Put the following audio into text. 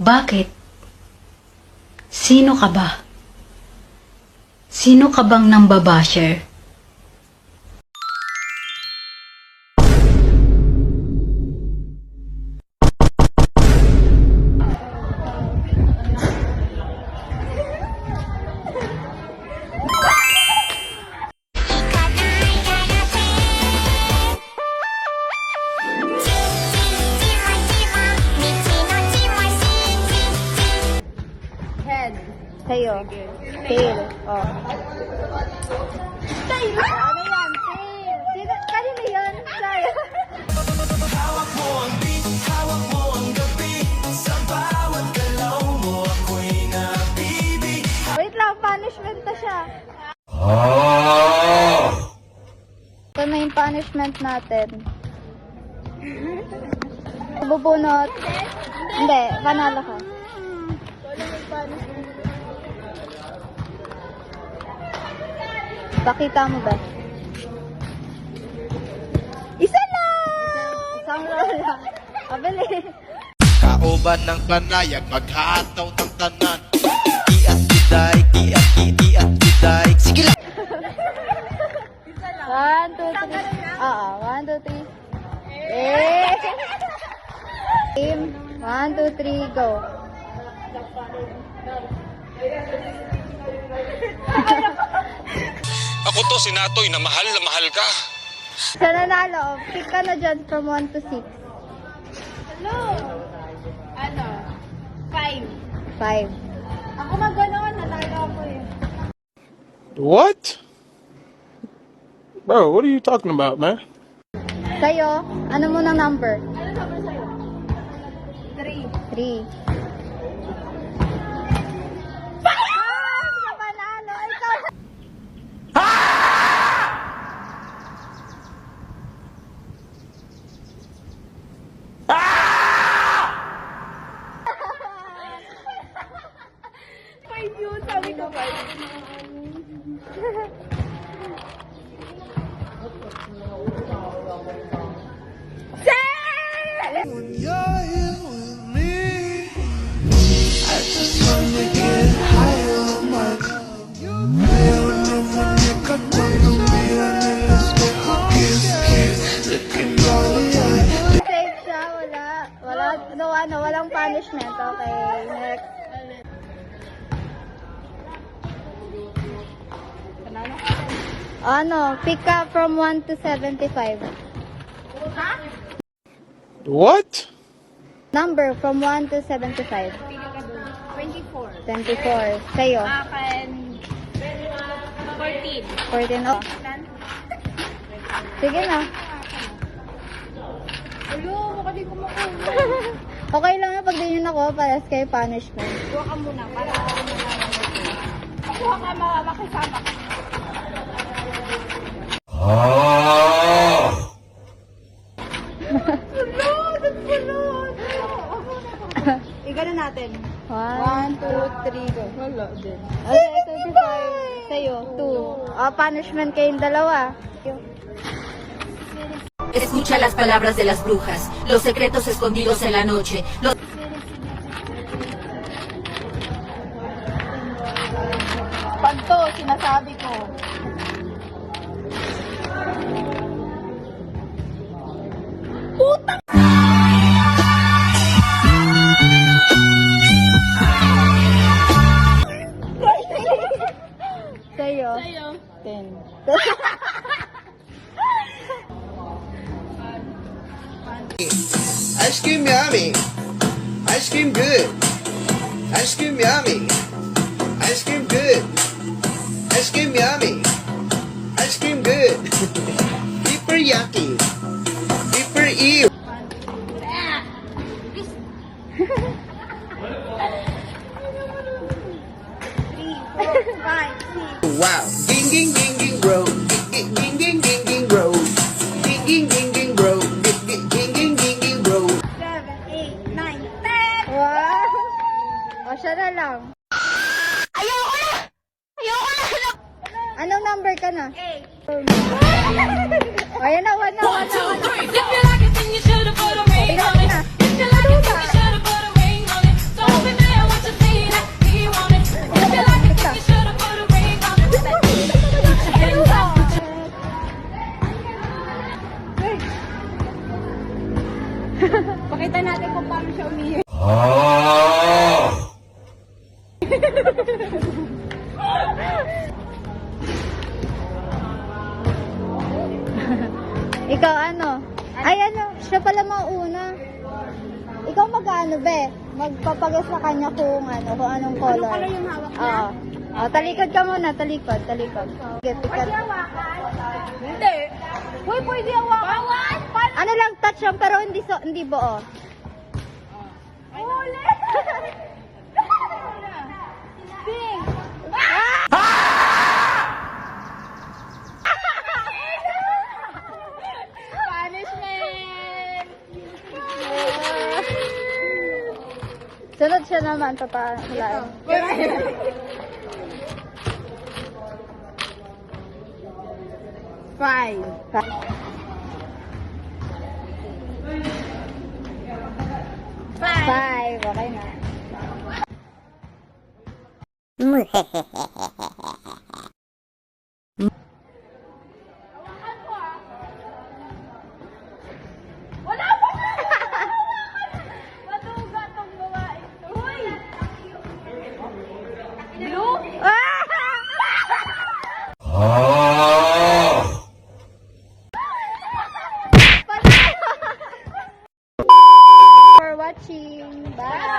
Bakit? Sino ka ba? Sino ka bang nambabasher? Head. Sa'yo. Tail. Oh. Tail! Ano yan? Tail! Sino? Kanino yan? Sa'yo. Hawak mo ang beat, hawak mo ang gabi. Sa bawat galaw mo ako'y nabibig. Wait lang, punishment na siya. Ito na yung punishment natin. Bubunot. Hindi, panalo ka. Pakita mo ba? Isa lang! Isang roll lang. Abili. Kauban ng panayag, maghataw ng tanan. Iat kiday, iat kiday. Sige lang! 1, 2, 3. Oo, 1, 2, 3. Eh! Team, 1, 2, 3, go. Ako to, si Natoy, na mahal ka. Sa nanalo, pick ka na dyan from 1 to 6. Hello! Ano? 5. 5. Ako mag-gano'n, natalo ako eh. What? Bro, what are you talking about, man? Sa'yo, ano mo ng number? Ano number sa'yo? 3. 3. Sa panalo, ikaw. Five yun, sabi ko ba? You're here with me. I just wanna get higher on my Veo muñeca cuando miran el espejo. Kiss, looking all the eye. Safe siya, walang punishment. Okay, next. Ano, pick up from 1 to 75. What? Number from 1 to 75. 24. 24. Sa'yo. Akin, 14. 14. Oh. Sige na. Ulo, baka di ko makuha. Okay lang na pag ganyan ako, pares kayo punishment. Kuha ka muna para makuha ka makisama ka. Igano natin. 1, 2, 3, go. Wala din. okay, 25. Sa'yo, 2. Punishment kayong dalawa. Escucha las palabras de las brujas, los secretos escondidos en la noche, los... Pag to, sinasabi ko. Sa'yo. Sa'yo. 10. Ice cream yummy. Ice cream good. Ice cream yummy. Ice cream good. Ice cream yummy. Ice cream good. Super yucky. Super ew. Wow. Ding ding ding ding bro. Ding ding ding ding ding bro. Ding ding ding ding bro. Ding ding ding ding ding bro. 7, 8, 9, 10! Wow! O, siya na lang. Pakita natin kung paano siya umihi. Ikaw ano? Ay ano, siya pala mauna. Ikaw mag-ano be? Magpapagas sa kanya kung ano, kung anong color. Anong color yung hawak niya? Oo. Oh, talikod ka muna, talikod. Get Pwede hawakan? Hindi. Uy, pwede hawakan. Bawal! Ano lang, touch lang, pero hindi buo. Huli! Pink! Punishment! Sunod siya naman, papahulaan. Fine. Five, okay na. Wala pa na! Matuga tong babae. Uy! Blue? For watching. Bye!